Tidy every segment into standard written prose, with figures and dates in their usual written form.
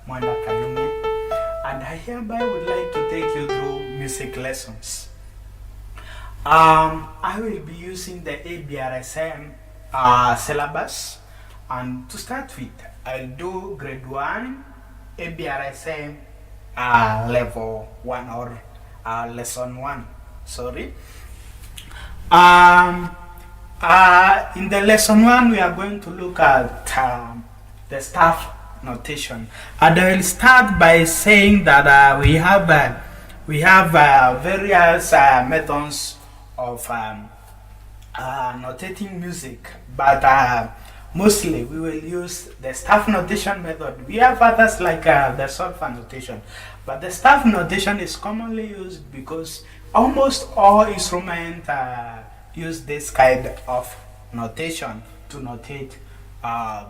Mwanda Kalumi, and I hereby would like to take you through music lessons. I will be using the ABRSM syllabus, and to start with, I'll do grade 1 ABRSM level 1 or lesson 1. Sorry. In the lesson 1, we are going to look at the staff notation, and I will start by saying that we have various methods of notating music, but mostly we will use the staff notation method. We have others like the solfa notation, but the staff notation is commonly used because almost all instruments use this kind of notation to notate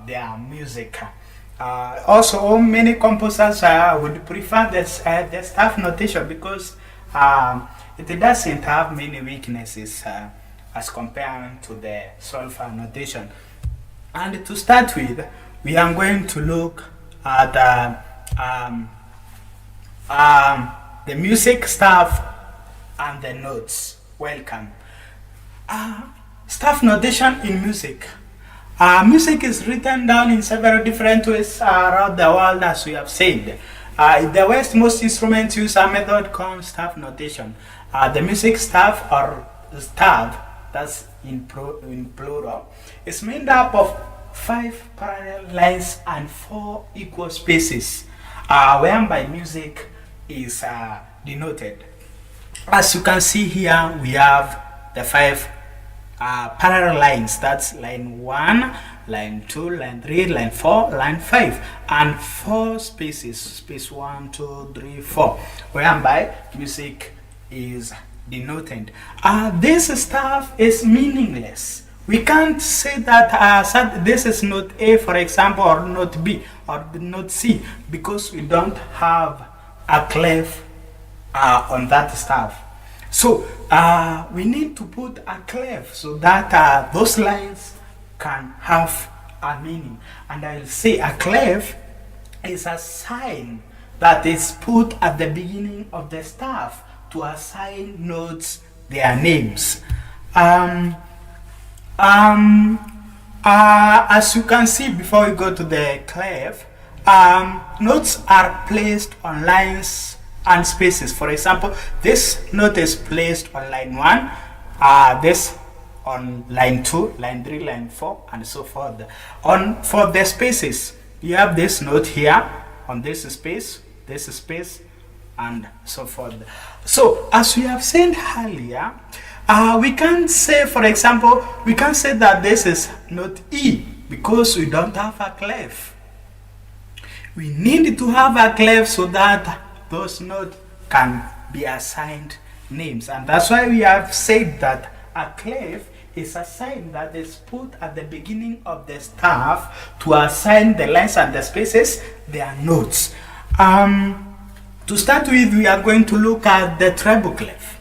their music. Also, many composers would prefer the staff notation because it doesn't have many weaknesses as compared to the solfa notation. And to start with, we are going to look at the music staff and the notes. Welcome. Staff notation in music. Music is written down in several different ways around the world, as we have said. In the West, most instruments use a method called staff notation. The music staff, or staff, that's in plural, is made up of 5 parallel lines and 4 equal spaces, whereby music is denoted. As you can see here, we have the 5 parallel lines. That's line 1, line 2, line 3, line 4, line 5, and 4 spaces, space 1, 2, 3, 4, whereby music is denoted. This stuff is meaningless. We can't say that this is note A, for example, or note B, or note C, because we don't have a clef on that stuff. So we need to put a clef so that those lines can have a meaning. And I'll say a clef is a sign that is put at the beginning of the staff to assign notes their names. As you can see, before we go to the clef, notes are placed on lines and spaces. For example, this note is placed on line 1, this on line 2, line 3, line 4, and so forth. For the spaces, you have this note here on this space, and so forth. So, as we have said earlier, we can say, for example, we can say that this is note E because we don't have a clef. We need to have a clef so that those notes can be assigned names, and that's why we have said that a clef is a sign that is put at the beginning of the staff to assign the lines and the spaces their notes. To start with, we are going to look at the treble clef.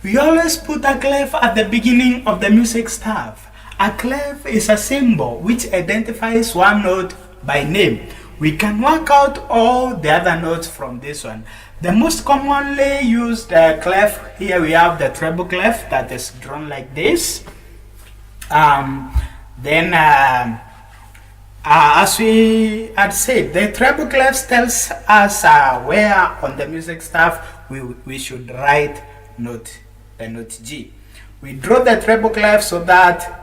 We always put a clef at the beginning of the music staff. A clef is a symbol which identifies one note by name. We can work out all the other notes from this one. The most commonly used clef, here we have the treble clef that is drawn like this. As we had said, the treble clef tells us where on the music staff we should write the note G. We draw the treble clef so that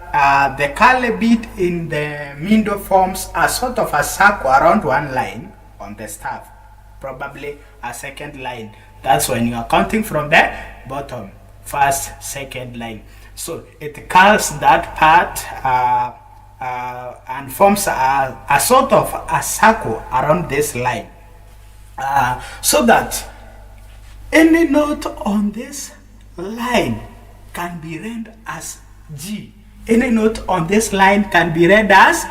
the curly bit in the middle forms a sort of a circle around one line on the staff, probably a second line. That's when you are counting from the bottom, first, second line. So it curls that part and forms a sort of a circle around this line, so that any note on this line can be read as G. Any note on this line can be read as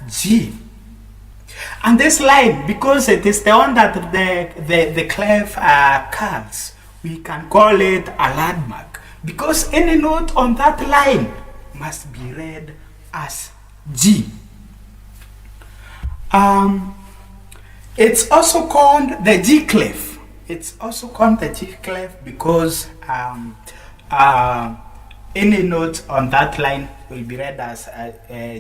G. And this line, because it is the one that the clef curls, we can call it a landmark, because any note on that line must be read as G. It's also called the G clef. It's also called the G clef because any note on that line will be read as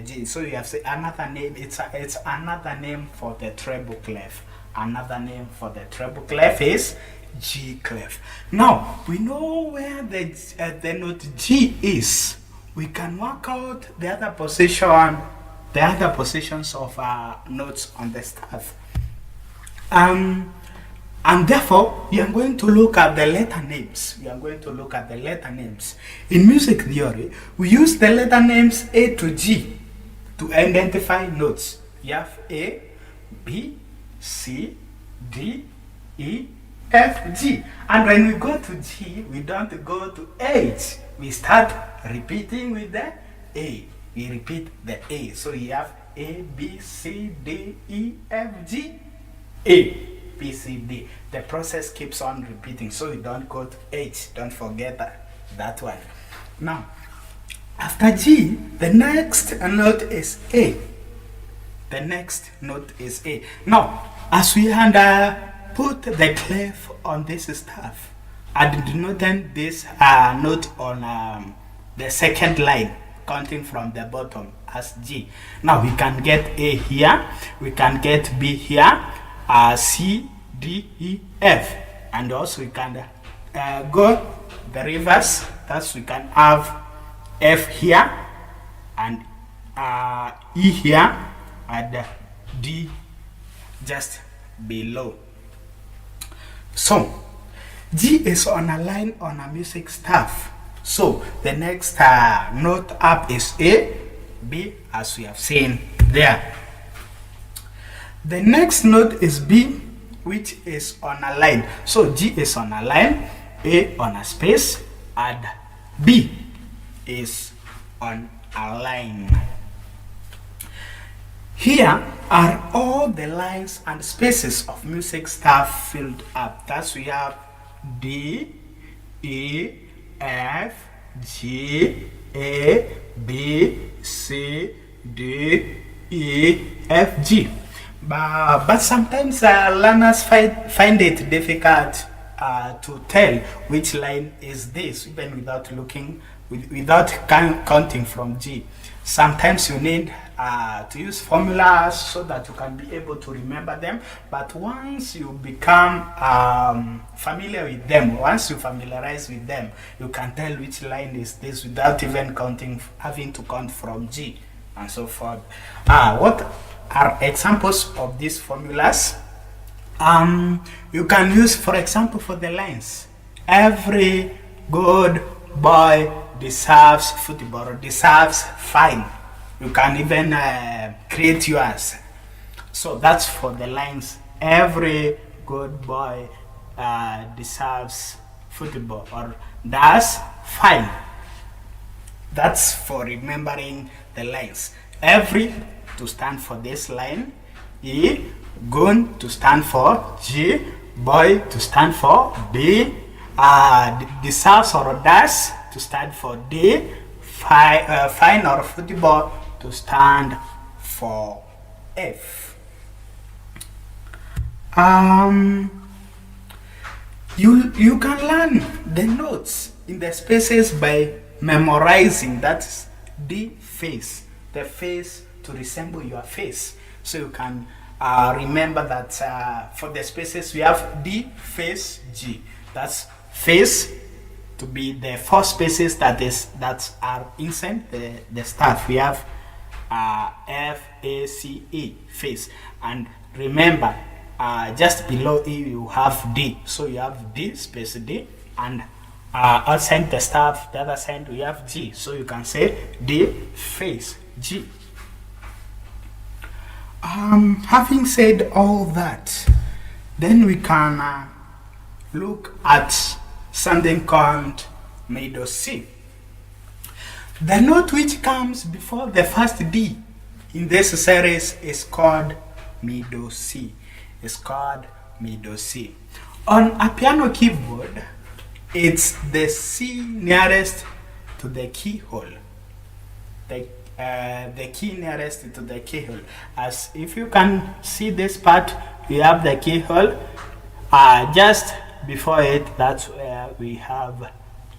G. So you have say another name. It's another name for the treble clef. Another name for the treble clef is G clef. Now we know where the note G is. We can work out the other positions of notes on the staff. And therefore, we are going to look at the letter names. In music theory, we use the letter names A to G to identify notes. You have A, B, C, D, E, F, G. And when we go to G, we don't go to H. We start repeating with the A. We repeat the A. So you have A, B, C, D, E, F, G, A, B, C, D. The process keeps on repeating, so you don't go to H. Don't forget that one. Now, after G, the next note is A. Now, as we put the clef on this staff, and denoting this note on the second line, counting from the bottom as G. Now we can get A here, we can get B here, C, D, E, F, and also we can go the reverse. Thus we can have F here and E here and D just below. So G is on a line on a music staff. So the next note up is A, B, as we have seen there. The next note is B, which is on a line. So G is on a line, A on a space, and B is on a line. Here are all the lines and spaces of music staff filled up. Thus we have D, E, F, G, A, B, C, D, E, F, G. But sometimes learners find it difficult to tell which line is this, even without looking, without counting from G. Sometimes you need to use formulas so that you can be able to remember them. But once you become familiar with them, once you familiarize with them, you can tell which line is this without even having to count from G and so forth. What are examples of these formulas? You can use, for example, for the lines. Every good boy deserves football or deserves fine. You can even create yours. So that's for the lines. Every good boy deserves football or does fine. That's for remembering the lines. Every to stand for this line, E, gun to stand for G, boy to stand for B, deserves or does to stand for D, fine or football to stand for F. You can learn the notes in the spaces by memorizing. That's D face, the face to resemble your face. So you can remember that for the spaces we have D face G. That's face to be the four spaces that are inside the staff. We have F, A, C, E, face. And remember, just below E you have D. So you have D space D, and outside the staff, the other side we have G. So you can say D face G. Having said all that, then we can look at something called middle C. The note which comes before the first D in this series is called middle C. It's called middle C. On a piano keyboard, it's the C nearest to the keyhole. the key nearest to the keyhole. As if you can see this part, we have the keyhole. Just before it, that's where we have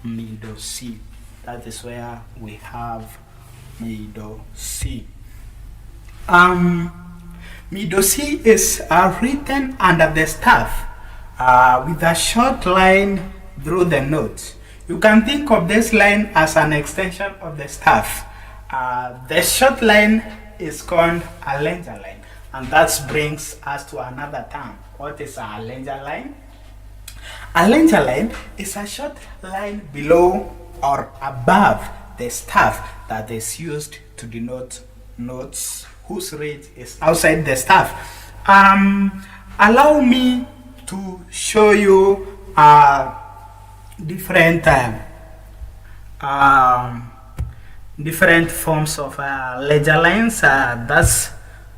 middle C. That is where we have middle C. Middle C is written under the staff with a short line through the notes. You can think of this line as an extension of the staff. The short line is called a Lenger line, and that brings us to another term. What is a Lenger line? A Lenger line is a short line below or above the staff that is used to denote notes whose rate is outside the staff. Allow me to show you different forms of Lenger lines. That's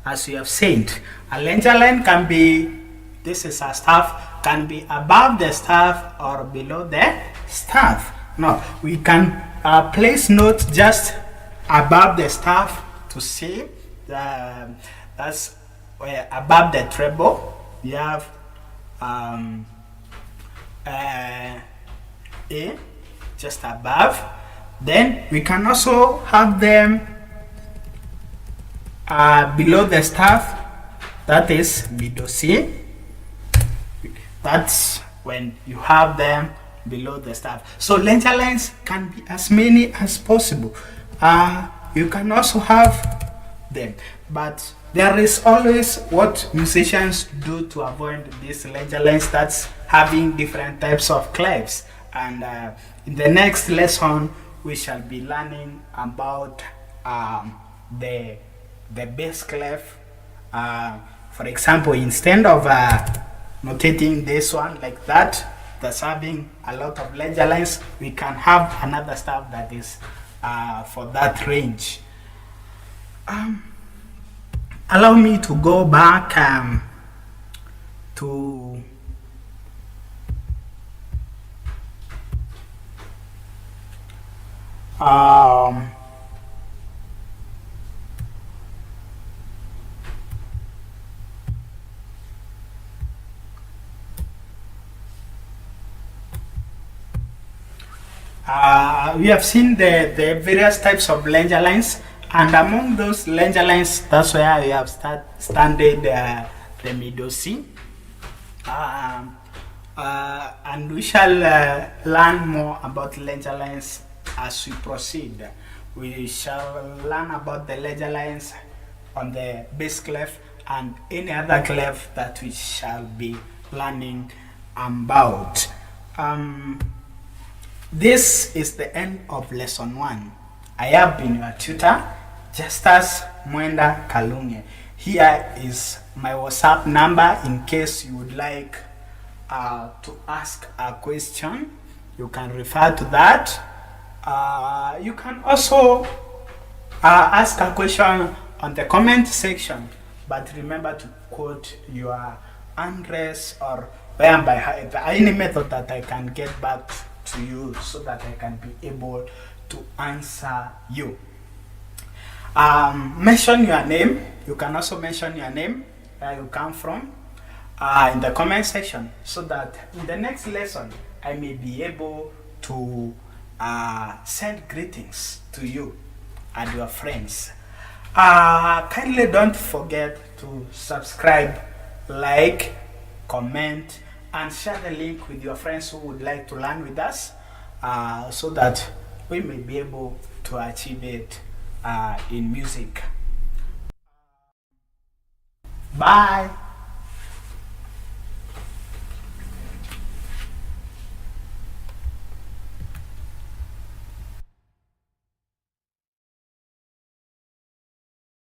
as we have said. A Lenger line can be, this is a staff, can be above the staff or below the staff. Now we can place notes just above the staff to see that's where above the treble we have A just above. Then we can also have them below the staff, that is middle C. That's when you have them below the staff. So Lenger lines can be as many as possible. You can also have them, but there is always what musicians do to avoid these Lenger lines, that's having different types of clefs. And in the next lesson we shall be learning about the bass clef. For example, instead of notating this one like that, that's having a lot of Lenger lines, we can have another stuff that is for that range. Allow me to go back to we have seen the various types of Lenger lines, and among those Lenger lines, that's where we have standard the middle C. And we shall learn more about Lenger lines as we proceed. We shall learn about the Lenger lines on the bass clef and any other clef that we shall be learning about. This is the end of lesson 1. I have been your tutor, Justus Mwenda Kalunge. Here is my WhatsApp number in case you would like to ask a question. You can refer to that. You can also ask a question on the comment section, but remember to quote your address or by any method that I can get back to you so that I can be able to answer you. Mention your name. You can also mention your name, where you come from, in the comment section, so that in the next lesson I may be able to send greetings to you and your friends. Kindly don't forget to subscribe, like, comment, and share the link with your friends who would like to learn with us, so that we may be able to achieve it in music. Bye.